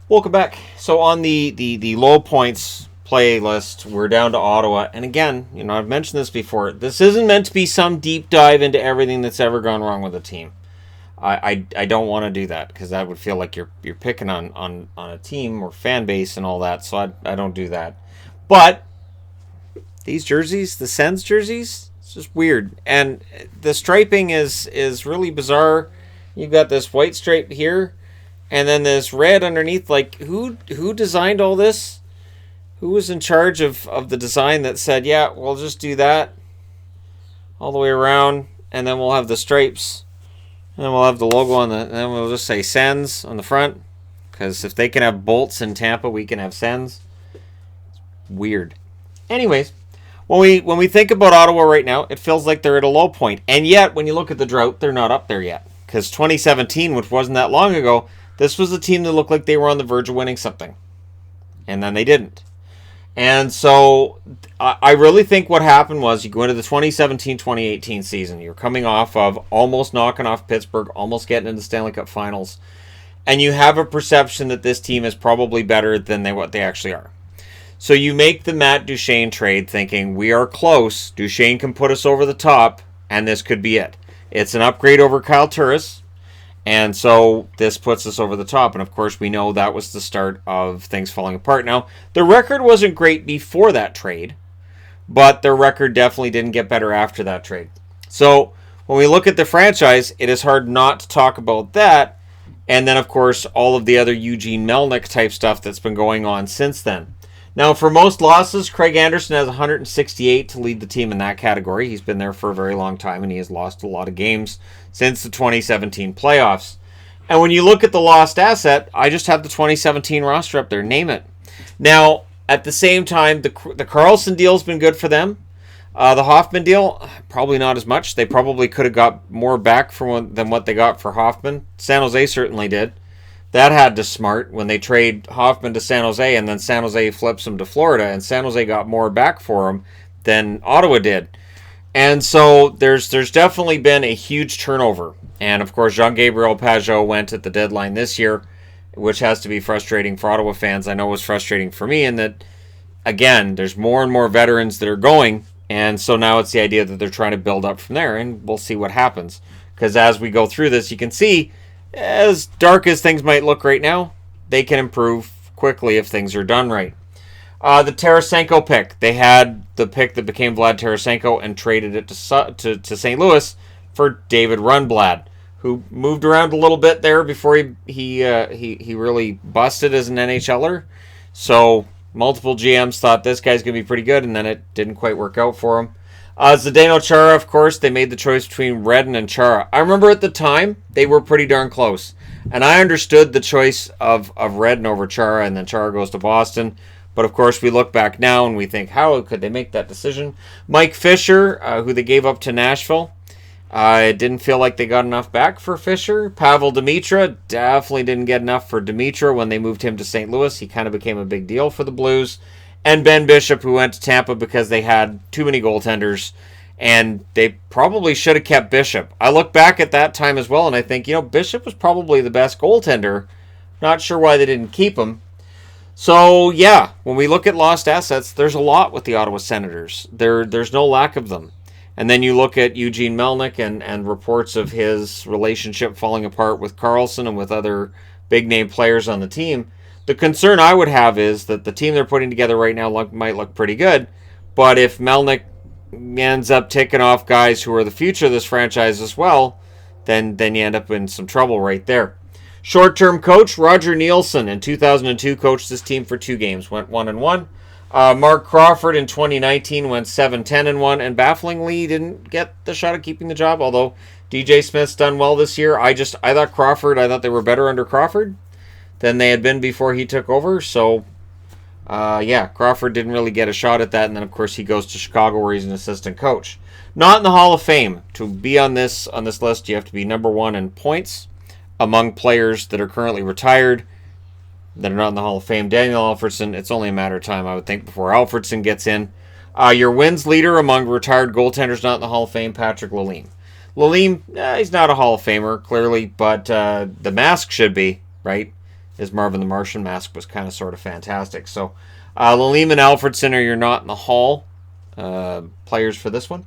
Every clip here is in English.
Welcome back. So on the low points playlist, we're down to Ottawa. And again, I've mentioned this before. This isn't meant to be some deep dive into everything that's ever gone wrong with the team. I don't want to do that because that would feel like you're picking on a team or fan base and all that. So I don't do that. But these jerseys, the Sens jerseys, it's just weird. And the striping is really bizarre. You've got this white stripe here. And then this red underneath, like, who designed all this? Who was in charge of the design that said, yeah, we'll just do that all the way around, and then we'll have the stripes, and then we'll have the logo and then we'll just say Sens on the front, because if they can have bolts in Tampa, we can have Sens. It's weird. Anyways, when we think about Ottawa right now, it feels like they're at a low point, and yet, when you look at the drought, they're not up there yet, because 2017, which wasn't that long ago, this was a team that looked like they were on the verge of winning something. And then they didn't. And so I really think what happened was you go into the 2017-2018 season. You're coming off of almost knocking off Pittsburgh, almost getting into the Stanley Cup Finals. And you have a perception that this team is probably better than what they actually are. So you make the Matt Duchene trade thinking we are close. Duchene can put us over the top, and this could be it. It's an upgrade over Kyle Turris. And so this puts us over the top. And of course, we know that was the start of things falling apart. Now, the record wasn't great before that trade, but their record definitely didn't get better after that trade. So when we look at the franchise, it is hard not to talk about that. And then, of course, all of the other Eugene Melnyk type stuff that's been going on since then. Now, for most losses, Craig Anderson has 168 to lead the team in that category. He's been there for a very long time, and he has lost a lot of games since the 2017 playoffs. And when you look at the lost asset, I just have the 2017 roster up there. Name it. Now, at the same time, the Karlsson deal's been good for them. The Hoffman deal, probably not as much. They probably could have got more back than what they got for Hoffman. San Jose certainly did. That had to smart when they trade Hoffman to San Jose, and then San Jose flips him to Florida, and San Jose got more back for him than Ottawa did. And so there's definitely been a huge turnover. And of course, Jean-Gabriel Pageau went at the deadline this year, which has to be frustrating for Ottawa fans. I know it was frustrating for me in that, again, there's more and more veterans that are going, and so now it's the idea that they're trying to build up from there, and we'll see what happens. Because as we go through this, you can see, as dark as things might look right now, they can improve quickly if things are done right. The Tarasenko pick. They had the pick that became Vlad Tarasenko and traded it to St. Louis for David Rundblad, who moved around a little bit there before he really busted as an NHLer. So multiple GMs thought this guy's going to be pretty good, and then it didn't quite work out for him. Zdeno Chara, of course, they made the choice between Redden and Chara. I remember at the time, they were pretty darn close. And I understood the choice of Redden over Chara, and then Chara goes to Boston. But of course, we look back now and we think, how could they make that decision? Mike Fisher, who they gave up to Nashville, it didn't feel like they got enough back for Fisher. Pavel Demitra, definitely didn't get enough for Demitra when they moved him to St. Louis. He kind of became a big deal for the Blues. And Ben Bishop, who went to Tampa because they had too many goaltenders, and they probably should have kept Bishop. I look back at that time as well, and I think, Bishop was probably the best goaltender. Not sure why they didn't keep him. So, yeah, when we look at lost assets, there's a lot with the Ottawa Senators. There's no lack of them. And then you look at Eugene Melnyk and reports of his relationship falling apart with Karlsson and with other big-name players on the team. The concern I would have is that the team they're putting together right now might look pretty good, but if Melnyk ends up taking off guys who are the future of this franchise as well, then you end up in some trouble right there. Short-term coach Roger Nielsen in 2002 coached this team for 2 games, went 1-1. Mark Crawford in 2019 went 7-10-1, and bafflingly didn't get the shot at keeping the job. Although DJ Smith's done well this year, I thought they were better under Crawford than they had been before he took over. So, Crawford didn't really get a shot at that. And then, of course, he goes to Chicago where he's an assistant coach. Not in the Hall of Fame. To be on this list, you have to be number 1 in points among players that are currently retired that are not in the Hall of Fame. Daniel Alfredsson, it's only a matter of time, I would think, before Alfredsson gets in. Your wins leader among retired goaltenders not in the Hall of Fame, Patrick Lalime. Lalime, he's not a Hall of Famer, clearly, but the mask should be, right? his Marvin the Martian mask was kind of sort of fantastic. So Lalime and Alfredson are your not in the hall players for this one.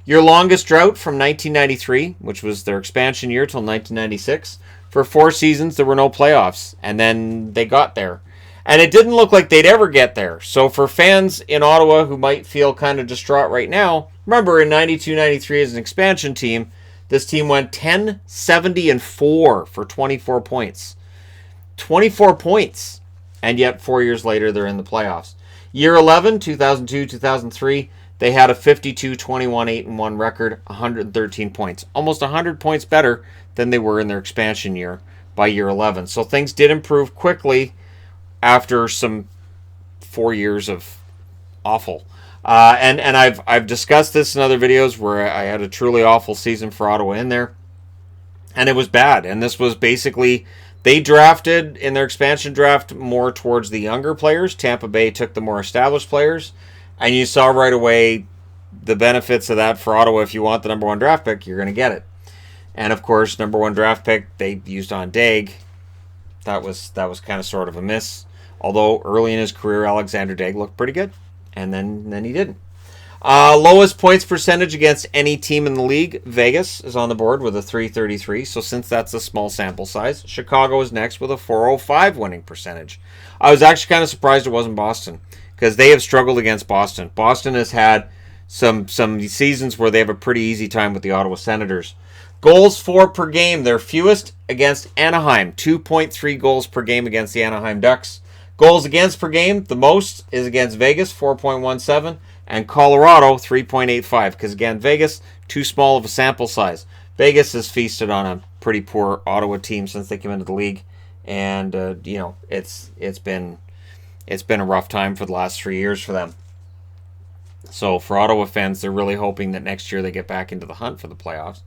Your longest drought from 1993, which was their expansion year till 1996. For 4 seasons, there were no playoffs, and then they got there. And it didn't look like they'd ever get there. So for fans in Ottawa who might feel kind of distraught right now, remember in 92-93 as an expansion team, this team went 10-70-4 for 24 points. 24 points. And yet 4 years later, they're in the playoffs. Year 11, 2002-2003, they had a 52-21-8-1 record, 113 points. Almost 100 points better than they were in their expansion year by year 11. So things did improve quickly after some 4 years of awful. And I've discussed this in other videos where I had a truly awful season for Ottawa in there. And it was bad. And this was basically, they drafted in their expansion draft more towards the younger players. Tampa Bay took the more established players. And you saw right away the benefits of that for Ottawa. If you want the number 1 draft pick, you're going to get it. And of course, number 1 draft pick, they used on Daig. That was kind of sort of a miss. Although early in his career, Alexander Daig looked pretty good. And then he didn't. Lowest points percentage against any team in the league. Vegas is on the board with a 333. So since that's a small sample size, Chicago is next with a 405 winning percentage. I was actually kind of surprised it wasn't Boston, because they have struggled against Boston. Boston has had some seasons where they have a pretty easy time with the Ottawa Senators. Goals for per game, their fewest against Anaheim. 2.3 goals per game against the Anaheim Ducks. Goals against per game, the most is against Vegas, 4.17, and Colorado, 3.85. Because again, Vegas, too small of a sample size. Vegas has feasted on a pretty poor Ottawa team since they came into the league, and it's been a rough time for the last 3 years for them. So for Ottawa fans, they're really hoping that next year they get back into the hunt for the playoffs.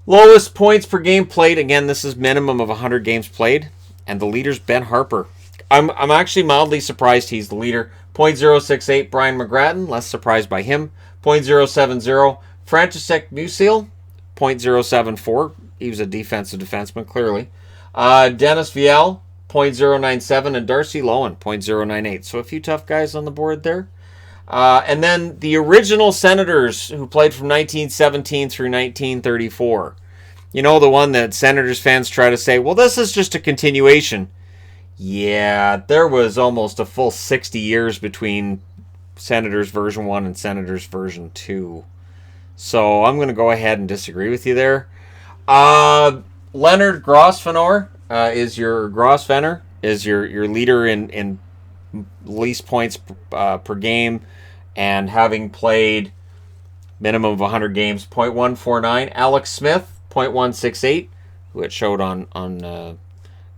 Lowest points per game played. Again, this is minimum of 100 games played. And the leader's Ben Harper. I'm actually mildly surprised he's the leader. .068, Brian McGrattan. Less surprised by him. .070, František Musil. .074. He was a defensive defenseman, clearly. Dennis Viel, .097. And Darcy Lowen, .098. So a few tough guys on the board there. And then the original Senators who played from 1917 through 1934. You know, the one that Senators fans try to say, well, this is just a continuation. Yeah, there was almost a full 60 years between Senators version 1 and Senators version 2. So I'm going to go ahead and disagree with you there. Leonard Grosvenor is your leader in least points per game, and having played minimum of 100 games, .149. Alex Smith, .168, who it showed on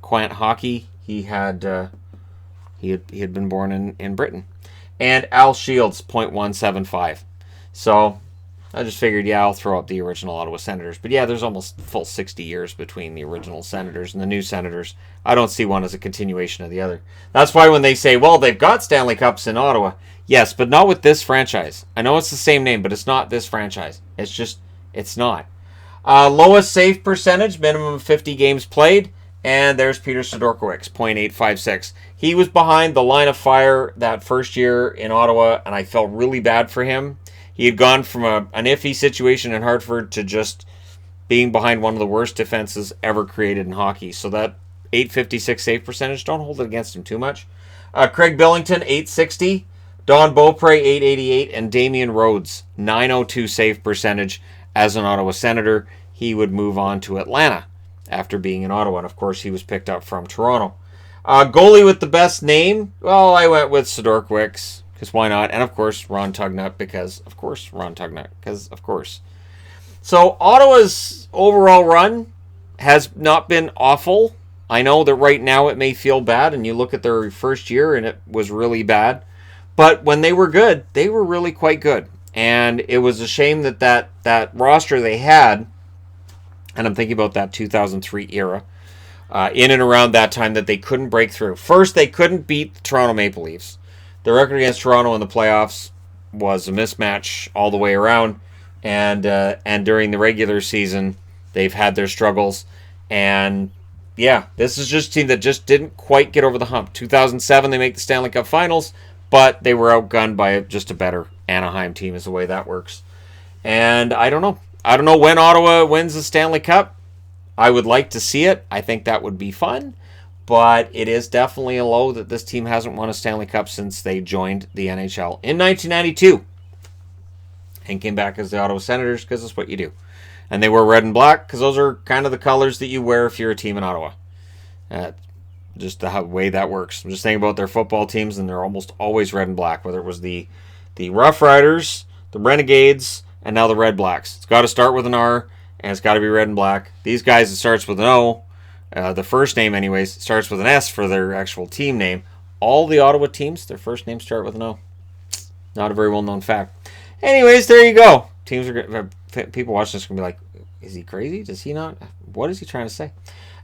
Quant Hockey. He had been born in Britain. And Al Shields, .175. So I just figured, I'll throw up the original Ottawa Senators. But there's almost full 60 years between the original Senators and the new Senators. I don't see one as a continuation of the other. That's why when they say, well, they've got Stanley Cups in Ottawa. Yes, but not with this franchise. I know it's the same name, but it's not this franchise. It's not. Lowest save percentage, minimum of 50 games played. And there's Peter Sidorkiewicz, .856. He was behind the line of fire that first year in Ottawa, and I felt really bad for him. He had gone from an iffy situation in Hartford to just being behind one of the worst defenses ever created in hockey. So that .856 save percentage, don't hold it against him too much. Craig Billington, .860. Don Beaupre, .888. And Damian Rhodes, .902 save percentage as an Ottawa Senator. He would move on to Atlanta after being in Ottawa. And of course, he was picked up from Toronto. Goalie with the best name, well, I went with Sidorkiewicz, because why not? And of course, Ron Tugnut, because of course. So Ottawa's overall run has not been awful. I know that right now it may feel bad, and you look at their first year and it was really bad. But when they were good, they were really quite good. And it was a shame that roster they had, and I'm thinking about that 2003 era, in and around that time, that they couldn't break through. First, they couldn't beat the Toronto Maple Leafs. The record against Toronto in the playoffs was a mismatch all the way around. And during the regular season, they've had their struggles. And yeah, this is just a team that just didn't quite get over the hump. 2007, they make the Stanley Cup Finals, but they were outgunned by just a better Anaheim team is the way that works. And I don't know. I don't know when Ottawa wins the Stanley Cup. I would like to see it. I think that would be fun. But it is definitely a low that this team hasn't won a Stanley Cup since they joined the NHL in 1992. And came back as the Ottawa Senators because that's what you do. And they wear red and black because those are kind of the colors that you wear if you're a team in Ottawa. Just the way that works. I'm just thinking about their football teams, and they're almost always red and black, whether it was the Rough Riders, the Renegades, and now the Red Blacks. It's got to start with an R, and it's got to be red and black. These guys, it starts with an O. The first name, anyways, starts with an S for their actual team name. All the Ottawa teams, their first names start with an O. Not a very well-known fact. Anyways, there you go. Teams are people watching this are going to be like, is he crazy? Does he not? What is he trying to say?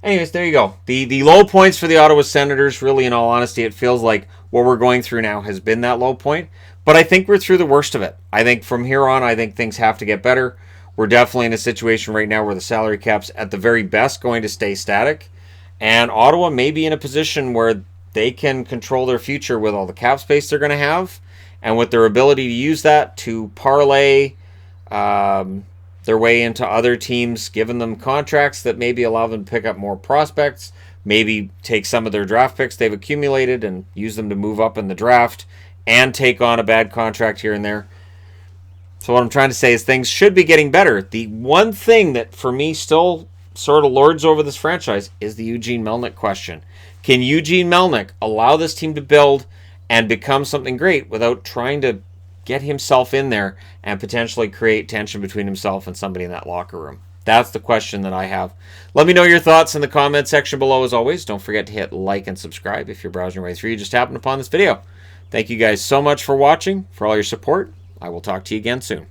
Anyways, there you go. The low points for the Ottawa Senators, really, in all honesty, it feels like what we're going through now has been that low point. But I think we're through the worst of it. I think from here on, I think things have to get better. We're definitely in a situation right now where the salary cap's at the very best going to stay static. And Ottawa may be in a position where they can control their future with all the cap space they're going to have and with their ability to use that to parlay their way into other teams, giving them contracts that maybe allow them to pick up more prospects, maybe take some of their draft picks they've accumulated and use them to move up in the draft and take on a bad contract here and there. So what I'm trying to say is things should be getting better. The one thing that for me still sort of lords over this franchise is the Eugene Melnyk question. Can Eugene Melnyk allow this team to build and become something great without trying to get himself in there and potentially create tension between himself and somebody in that locker room? That's the question that I have. Let me know your thoughts in the comment section below as always. Don't forget to hit like and subscribe if you're browsing your way through. You just happened upon this video. Thank you guys so much for watching, for all your support. I will talk to you again soon.